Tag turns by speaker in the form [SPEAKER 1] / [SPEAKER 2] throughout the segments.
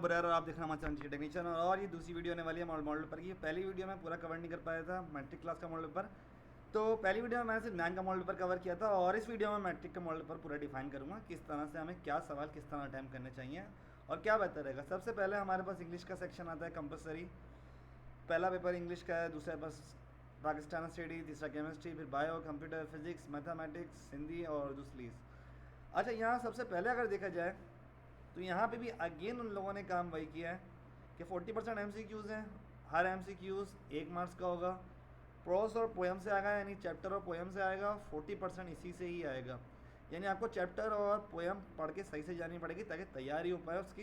[SPEAKER 1] बराबर और आप देख रहे हैं हमारे चैनल टेक्नीशियन और ये दूसरी वीडियो आने वाली है मॉडल पेपर की। पहली वीडियो में पूरा कवर नहीं कर पाया था मैट्रिक क्लास का मॉडल पेपर, तो पहली वीडियो में मैंने सिर्फ 9 का मॉडल पेपर कवर किया था और इस वीडियो में मैट्रिक का मॉडल पेपर पूरा डिफाइन करूँगा किस तरह से हमें क्या सवाल किस तरह अटैम्प्ट करने चाहिए और क्या बेहतर रहेगा। सबसे पहले हमारे पास इंग्लिश का सेक्शन आता है कंपलसरी। पहला पेपर इंग्लिश का है, दूसरा बस पाकिस्तान स्टडी, तीसरा केमिस्ट्री, फिर bio, computer, physics, mathematics, Hindi और दूसरी। अच्छा, यहाँ सबसे पहले अगर देखा जाए तो यहाँ पे भी अगेन उन लोगों ने काम वही किया है कि 40% MCQs हैं। हर MCQs 1 मार्क्स का होगा। प्रोस और पोएम से आएगा, यानी चैप्टर और पोएम से आएगा। 40% इसी से ही आएगा, यानी आपको चैप्टर और पोएम पढ़ के सही से जानी पड़ेगी ताकि तैयारी हो पाए उसकी,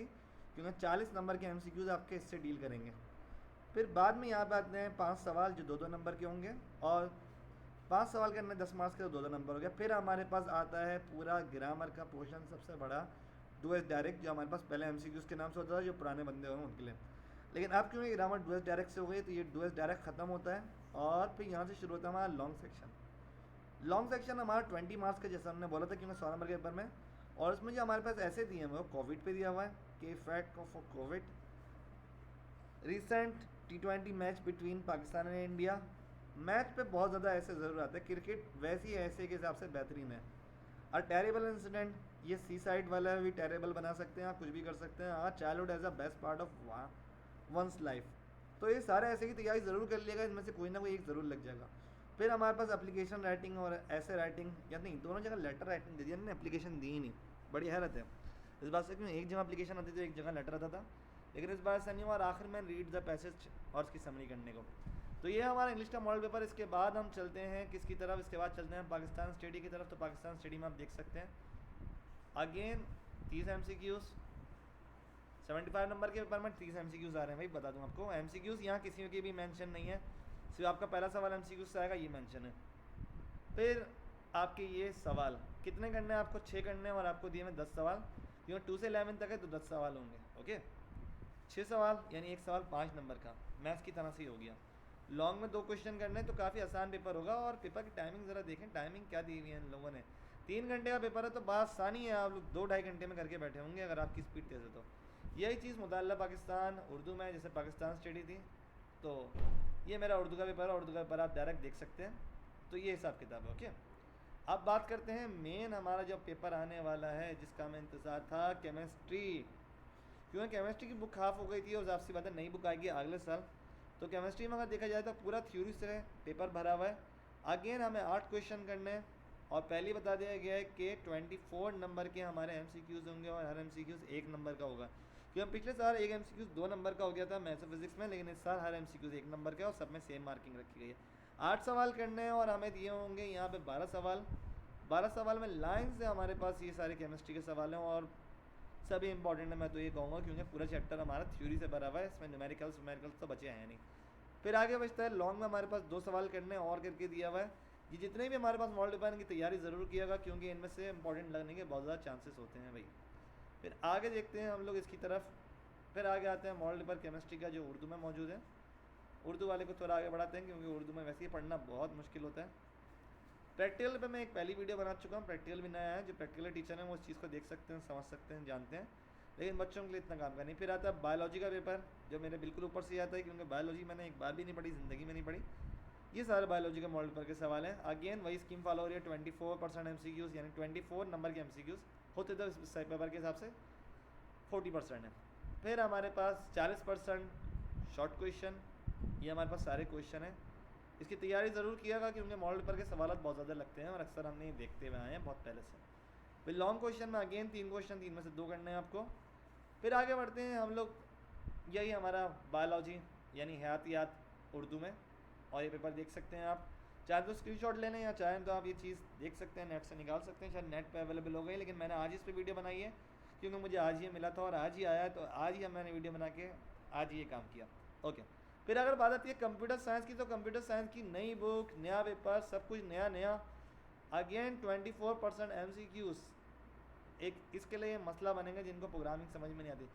[SPEAKER 1] क्योंकि 40 नंबर के MCQs आपके इससे डील करेंगे। फिर बाद में यहाँ पे आते हैं 5 सवाल जो 2-2 नंबर के होंगे और 5 सवाल करने 10 मार्क्स के तो 2-2 नंबर हो गया। फिर हमारे पास आता है पूरा ग्रामर का पोर्शन, सबसे बड़ा डू एस डायरेक्ट, जो हमारे पास पहले MCQs के नाम से होता था जो पुराने बंदे हों उनके लिए। लेकिन अब क्योंकि ग्रामर डू एस डायरेक्ट से हो गई तो ये डू एस डायरेक्ट ख़त्म होता है और फिर यहाँ से शुरू होता है हमारा लॉन्ग सेक्शन। लॉन्ग सेक्शन हमारा 20 मार्क्स का, जैसा हमने बोला था क्योंकि 100 नंबर के पेपर में। और उसमें जो हमारे पास ऐसे दिए हुए कोविड पे दिया हुआ है कि effect of Covid, recent T20 match between Pakistan and India. Match पे बहुत ज़्यादा ऐसे ज़रूर आता है, क्रिकेट वैसे ही ऐसे के हिसाब से बेहतरीन है। और टेरेबल इंसिडेंट, ये सी साइड वाला भी टेरेबल बना सकते हैं, आप कुछ भी कर सकते हैं। हाँ, childhood as a best part of one's life, तो ये सारे ऐसे की तैयारी ज़रूर कर लिएगा, इनमें से कोई ना कोई एक ज़रूर लग जाएगा। फिर हमारे पास एप्लीकेशन राइटिंग और ऐसे राइटिंग, या नहीं दोनों जगह लेटर राइटिंग दे दिया ना, एप्लीकेशन दी ही नहीं। बड़ी हैरत है इस बात से, क्यों एक जगह एप्लीकेशन आती थी एक जगह लेटर आता था, लेकिन इस बार ऐसा नहीं हुआ। और आखिर में रीड द पैसेज और उसकी समरी करने को। तो ये हमारा इंग्लिश का मॉडल पेपर। इसके बाद हम चलते हैं किसकी तरफ, इसके बाद चलते हैं पाकिस्तान स्टडी की तरफ। तो पाकिस्तान स्टडी में आप देख सकते हैं अगेन 30 MCQs, 75 नंबर के पेपर में 30 MCQs आ रहे हैं। भाई बता दूं आपको, MCQs यहाँ किसी की भी मेंशन नहीं है, सिर्फ आपका पहला सवाल MCQs से आएगा, ये मेंशन है। फिर आपके ये सवाल कितने करने हैं, आपको 6 करने हैं और आपको दिए में 10 सवाल, क्योंकि 2 से 11 तक है तो 10 सवाल होंगे। ओके, 6 सवाल यानी एक सवाल 5 नंबर का, मैथ्स की तरह से ही हो गया। लॉन्ग में 2 क्वेश्चन करने हैं तो काफ़ी आसान पेपर होगा। और पेपर की टाइमिंग ज़रा देखें, टाइमिंग क्या दी हुई है इन लोगों ने। 3 घंटे का पेपर है तो बात आसानी है, आप लोग 2-2.5 घंटे में करके बैठे होंगे अगर आपकी स्पीड तेज़ है तो। यही चीज़ मुताल्ला पाकिस्तान उर्दू में, जैसे पाकिस्तान स्टडी थी, तो ये मेरा उर्दू का पेपर है। उर्दू का पेपर आप डायरेक्ट देख सकते हैं, तो ये हिसाब किताब है। ओके, अब बात करते हैं मेन हमारा जो पेपर आने वाला है जिसका हमें इंतज़ार था, केमिस्ट्री। क्योंकि केमिस्ट्री की बुक हाफ हो गई थी और ज़ाहिर सी बात है नई बुक आएगी अगले साल। तो केमिस्ट्री में अगर देखा जाए तो पूरा थ्योरी से पेपर भरा हुआ है। अगेन हमें 8 क्वेश्चन करने हैं और पहले बता दिया गया है कि 24 नंबर के हमारे MCQs होंगे और हर MCQs 1 नंबर का होगा। क्योंकि पिछले साल एक MCQs 2 नंबर का हो गया था मैथ्स और फिजिक्स में, लेकिन इस साल हर MCQs 1 नंबर का और सब में सेम मार्किंग रखी गई है। 8 सवाल करने हैं और हमें दिए होंगे यहाँ पे 12 सवाल। 12 सवाल में लाइन से हमारे पास ये सारे केमिस्ट्री के सवाल हैं और सभी इंपॉर्टेंट है, मैं तो ये कहूँगा, क्योंकि पूरा चैप्टर हमारा थ्योरी से भरा हुआ है, इसमें न्यूमेरिकल्स तो बचे हैं नहीं। फिर आगे बचता है लॉन्ग में हमारे पास 2 सवाल करने और करके दिया हुआ है। ये जितने भी हमारे पास मॉडल पेपर की तैयारी ज़रूर किएगा, क्योंकि इनमें से इंपॉर्टेंट लगने के बहुत ज़्यादा चांसेस होते हैं भाई। फिर आगे देखते हैं हम लोग इसकी तरफ। फिर आगे आते हैं मॉडल पेपर केमिस्ट्री का जो उर्दू में मौजूद है। उर्दू वाले को थोड़ा आगे बढ़ाते हैं क्योंकि उर्दू में वैसे ही पढ़ना बहुत मुश्किल होता है। प्रैक्टिकल पे मैं एक पहली वीडियो बना चुका हूँ, प्रैक्टिकल भी नया है। जो प्रैक्टिकल टीचर हैं वो उस चीज़ को देख सकते हैं, समझ सकते हैं, जानते हैं, लेकिन बच्चों के लिए इतना काम का नहीं। फिर आता है बायोलॉजी का पेपर, जो मेरे बिल्कुल ऊपर से आता है, क्योंकि बायोलॉजी मैंने एक बार भी नहीं पढ़ी, ज़िंदगी में नहीं पढ़ी। ये सारे बायोलॉजी के मॉडल पेपर के सवाल हैं। अगेन वही स्कीम फॉलो हो रही है, 24% MCQs, यानी 24 नंबर के MCQs होते थे इस पेपर के हिसाब से, 40% है। फिर हमारे पास 40% शॉर्ट क्वेश्चन, ये हमारे पास सारे क्वेश्चन हैं। इसकी तैयारी ज़रूर किएगा क्योंकि मॉडल पेपर के सवाल बहुत ज़्यादा लगते हैं और अक्सर हमने ये देखते हुए आए हैं बहुत पहले से। फिर लॉन्ग क्वेश्चन में अगेन 3 क्वेश्चन, 3 में से 2 करने हैं आपको। फिर आगे बढ़ते हैं हम लोग, यही हमारा बायोलॉजी यानी हयातियात उर्दू में, और ये पेपर देख सकते हैं आप। चाहे तो स्क्रीनशॉट ले लें या चाहें तो आप ये चीज़ देख सकते हैं, नेट से निकाल सकते हैं, शायद नेट पे अवेलेबल हो गई, लेकिन मैंने आज इस पर वीडियो बनाई है क्योंकि मुझे आज ये मिला था और आज ही आया, तो आज ही मैंने वीडियो बना के आज ये काम किया। ओके, फिर अगर बात आती है कंप्यूटर साइंस की, तो कंप्यूटर साइंस की नई बुक, नया पेपर, सब कुछ नया नया। Again 24% MCQs। एक इसके लिए मसला बनेगा जिनको प्रोग्रामिंग समझ में नहीं आती।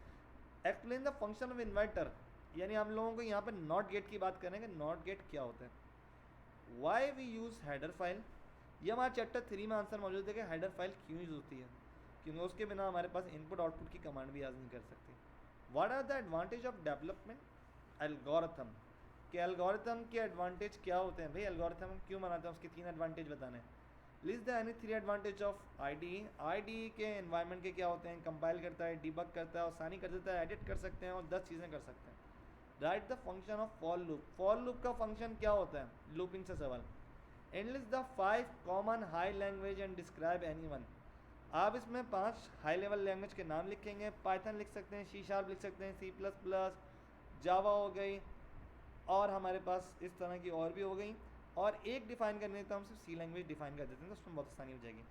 [SPEAKER 1] Explain the function of inverter, यानी हम लोगों को यहाँ पर नॉट गेट की बात करेंगे। नॉट गेट क्या होता है, why we use header file, ये हमारा चैप्टर 3 में आंसर मौजूद है कि हेडर फाइल क्यों यूज़ होती है, क्योंकि उसके बिना हमारे पास इनपुट आउटपुट की कमांड भी आज नहीं कर सकती। What are the advantage of development algorithm, कि एल्गोरिथम के एडवांटेज क्या होते हैं भाई, एल्गोरिथम हम क्यों बनाते हैं, उसके 3 एडवांटेज बताने हैं। List the any 3 advantage of I D के एनवायरनमेंट के क्या होते हैं, कंपाइल करता है, डिबग करता है, आसानी कर देता है, एडिट कर सकते हैं और 10 चीज़ें कर सकते हैं। Right the function of for loop, for loop का फंक्शन क्या होता है, लूपिंग से सवाल। Analyst the 5 common high language and describe any one, आप इसमें 5 हाई लेवल लैंग्वेज के नाम लिखेंगे, पाइथन लिख सकते हैं, सी शार्प लिख सकते हैं, C++, जावा हो गई, और हमारे पास इस तरह की और भी हो गई, और एक डिफाइन करने तो हम सिर्फ सी लैंग्वेज डिफाइन कर देते हैं, तो उसमें बहुत आसानी हो जाएगी।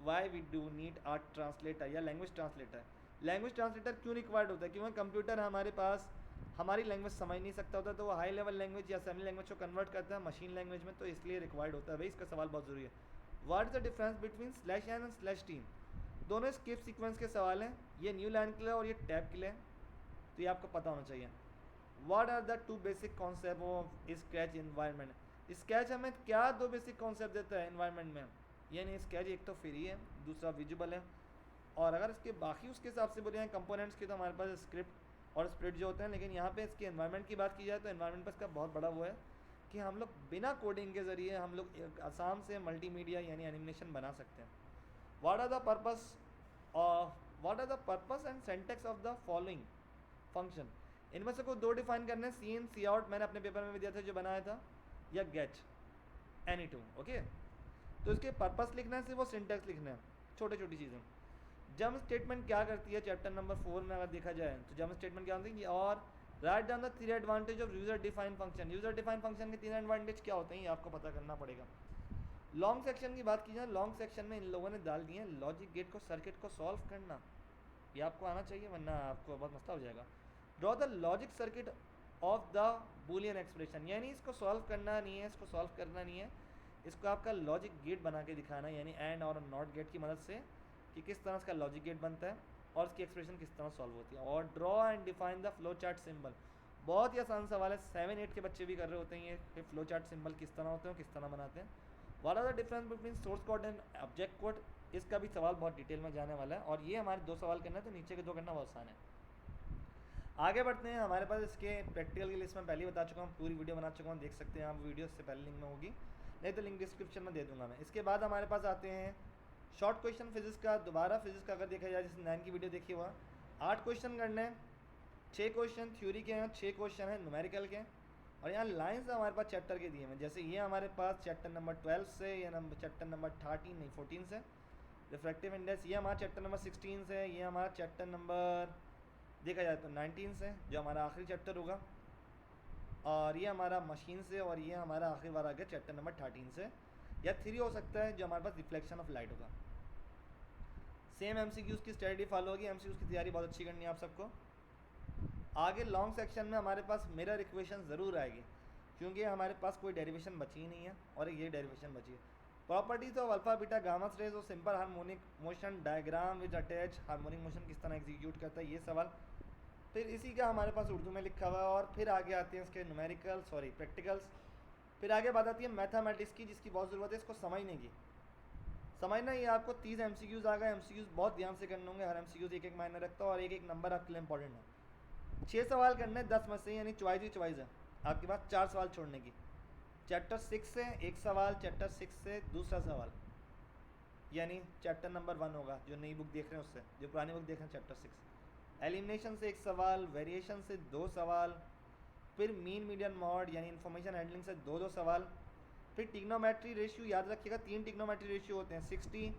[SPEAKER 1] Why we do need our translator या लैंग्वेज ट्रांसलेटर, लैंग्वेज ट्रांसलेटर क्यों रिक्वायर्ड होता है, क्योंकि कंप्यूटर हमारे पास हमारी लैंग्वेज समझ नहीं सकता होता, तो वो हाई लेवल लैंग्वेज या असेंबली लैंग्वेज को कन्वर्ट करता है मशीन लैंग्वेज में, तो इसलिए रिक्वायर्ड होता है भाई, इसका सवाल बहुत ज़रूरी है। What is the difference between /n and /t, दोनों स्किप सीक्वेंस के सवाल हैं, ये न्यू लाइन के लिए और ये टैब के लिए, तो ये आपको पता होना चाहिए। What are the 2 basic concept of sketch environment, sketch हमें क्या 2 बेसिक कॉन्सेप्ट देता है इन्वायरमेंट में, यानी स्केच एक तो फ्री है, दूसरा विजुअल है, और अगर इसके बाकी उसके हिसाब से बोले हैं कंपोनेंट्स की, तो हमारे पास स्क्रिप्ट और स्प्लिट जो होते हैं, लेकिन यहाँ पे इसके एनवायरनमेंट की बात की जाए तो एनवायरनमेंट पर इसका बहुत बड़ा वो है कि हम लोग बिना कोडिंग के ज़रिए हम लोग आसाम से मल्टीमीडिया यानी एनिमेशन बना सकते हैं। What are the purpose and syntax of the following function, इनमें से कोई 2 डिफाइन करने, सी इन सी आउट मैंने अपने पेपर में भी दिया था जो बनाया था, या गेट एनी 2, ओके। तो इसके पर्पस लिखना है, सिर्फ वो सिंटैक्स लिखना है, छोटी छोटी चीज़ें। जंप स्टेटमेंट क्या करती है, चैप्टर नंबर 4 में अगर देखा जाए तो जंप स्टेटमेंट क्या होती है, और write down the 3 advantage of user define function, user define function के 3 एडवांटेज क्या होते हैं ये आपको पता करना पड़ेगा। लॉन्ग सेक्शन की बात की जाए, लॉन्ग सेक्शन में इन लोगों ने डाल दिए लॉजिक गेट को, सर्किट को सॉल्व करना, ये आपको आना चाहिए वरना आपको बहुत मसला हो जाएगा। Draw the logic circuit of the Boolean expression, यानी इसको सॉल्व करना नहीं है, इसको सॉल्व करना नहीं है, इसको आपका लॉजिक गेट बना के दिखाना है, यानी एंड और नॉट गेट की मदद से कि किस तरह इसका लॉजिक गेट बनता है और इसकी एक्सप्रेशन किस तरह सॉल्व होती है। और draw and define the flow chart symbol, बहुत ही आसान सवाल है, 7-8 के बच्चे भी कर रहे होते हैं ये, कि फ्लो चार्ट सिंबल किस तरह होते हैं, किस तरह बनाते हैं। What are the difference between source code and object code, इसका भी सवाल बहुत डिटेल में जाने वाला है, और ये हमारे 2 सवाल करना है, तो नीचे के 2 करना बहुत आसान है। आगे बढ़ते हैं, हमारे पास इसके प्रैक्टिकल की लिस्ट में पहले ही बता चुका हूँ, पूरी वीडियो बना चुका हूँ, देख सकते हैं आप, वीडियो इससे पहले लिंक में होगी, नहीं तो लिंक डिस्क्रिप्शन में दे दूंगा मैं। इसके बाद हमारे पास आते हैं शॉर्ट क्वेश्चन फिजिक्स का, दोबारा फिजिक्स का अगर देखा जाए, जैसे 9 की वीडियो देखी हुआ, 8 क्वेश्चन करने हैं, 6 क्वेश्चन थ्योरी के हैं, 6 क्वेश्चन हैं न्यूमेरिकल के, और यहाँ लाइन्स हमारे पास चैप्टर के दिए हैं, जैसे ये हमारे पास चैप्टर नंबर 12 से, या चैप्टर नंबर 14 से रिफ्रैक्टिव इंडेक्स, ये हमारा चैप्टर नंबर 16 से, ये हमारा चैप्टर नंबर देखा जाए तो 19 से, जो हमारा आखिरी चैप्टर होगा, और ये हमारा मशीन से, और ये हमारा आखिरी बार आ गया चैप्टर नंबर 13 से, या 3 हो सकता है जो हमारे पास रिफ्लेक्शन ऑफ लाइट होगा। सेम MCQs की स्टडी फॉलो होगी, MCQs की तैयारी बहुत अच्छी करनी है आप सबको। आगे लॉन्ग सेक्शन में हमारे पास मिरर इक्वेशन ज़रूर आएगी, क्योंकि हमारे पास कोई डेरिवेशन बची ही नहीं है, और ये डेरिवेशन बची है। Properties of alpha beta gamma rays और simple harmonic motion diagram with attach harmonic motion किस तरह एग्जीक्यूट करता है, ये सवाल फिर इसी का हमारे पास उर्दू में लिखा हुआ है। और फिर आगे आते हैं इसके प्रैक्टिकल्स, फिर आगे बात आती है मैथमेटिक्स की, जिसकी बहुत ज़रूरत है इसको समझने की। समझना ये आपको 30 MCQs आ गए, MCQs बहुत ध्यान से करने होंगे, हर MCQs एक मायने रखता है और एक नंबर आपके लिए इंपॉर्टेंट है। 6 सवाल करने 10 में से, यानी चॉइस ही चॉइस है आपके पास, 4 सवाल छोड़ने की। चैप्टर 6 से 1 सवाल, चैप्टर 6 से दूसरा सवाल, यानी चैप्टर नंबर 1 होगा, जो नई बुक देख रहे हैं उससे, जो पुरानी बुक देख रहे हैं चैप्टर 6। एलिमिनेशन से 1 सवाल, वेरिएशन से 2 सवाल, फिर मीन मीडियन मॉड यानी इन्फॉर्मेशन हैंडलिंग से 2 सवाल, फिर टिग्नोमेट्री रेशियो याद रखिएगा, 3 टिग्नोमेट्री रेशियो होते हैं, 60,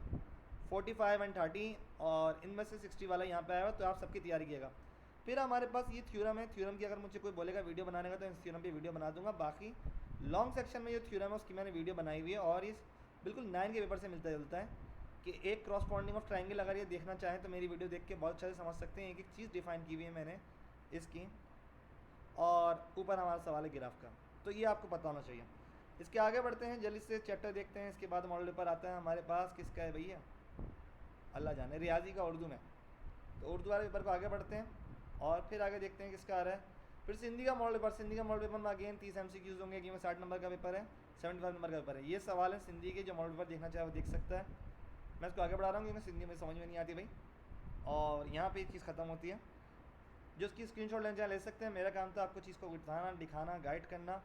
[SPEAKER 1] 45 एंड 30, और इनमें से 60 वाला यहाँ पे आया हुआ, तो आप सबकी तैयारी कीजिएगा। फिर हमारे पास ये थ्योरम है, थ्योरम की अगर मुझे कोई बोलेगा वीडियो बनाने का, तो इस थ्योरम पे वीडियो बना दूंगा। बाकी लॉन्ग सेक्शन में ये थ्योरम है उसकी मैंने वीडियो बनाई हुई है, और इस बिल्कुल 9 के पेपर से मिलता जुलता है कि एक क्रॉसपॉन्डिंग ऑफ ट्रायंगल, अगर ये देखना चाहें तो मेरी वीडियो देख के बहुत अच्छे से समझ सकते हैं, एक एक चीज़ डिफाइन की हुई है मैंने इसकी। और ऊपर हमारा सवाल है ग्राफ का, तो ये आपको पता होना चाहिए। इसके आगे बढ़ते हैं, जल्दी से चैप्टर देखते हैं। इसके बाद मॉडल पेपर आता है हमारे पास, किसका है भैया, अल्लाह जाने, रियाजी का उर्दू में। तो उर्दू वाले पेपर को आगे बढ़ते हैं, और फिर आगे देखते हैं किसका आ रहा है। फिर सिंधी का मॉडल पेपर, सिंधी का मॉडल पेपर में अगेन 30 MCQs होंगे, कि 60 नंबर का पेपर है, 75 नंबर का पेपर है। ये सवाल है सिंधी के, जो मॉडल पेपर देखना चाहे वो देख सकता है। मैं इसको आगे बढ़ा रहा हूँ क्योंकि सिंधी में समझ में नहीं आती भाई। और यहाँ पे ये चीज़ ख़त्म होती है। जो उसकी स्क्रीनशॉट लेना चाहे ले सकते हैं। मेरा काम था आपको चीज़ को बताना, दिखाना, गाइड करना।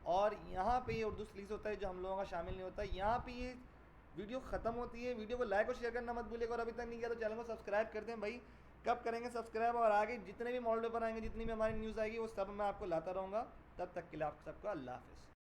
[SPEAKER 1] और यहाँ पे ये उर्दू स्लीज होता है जो हम लोगों का शामिल नहीं होता। यहाँ पे ये वीडियो ख़त्म होती है। वीडियो को लाइक और शेयर करना मत भूलिएगा, और अभी तक नहीं किया तो चैनल को सब्सक्राइब कर दें भाई। कब करेंगे सब्सक्राइब, और आगे जितने भी मॉडल पेपर आएंगे, जितनी भी हमारी न्यूज़ आएगी, वो सब मैं आपको लाता रहूँगा। तब तक के लिए आप सबको अल्लाह हाफ़िज़।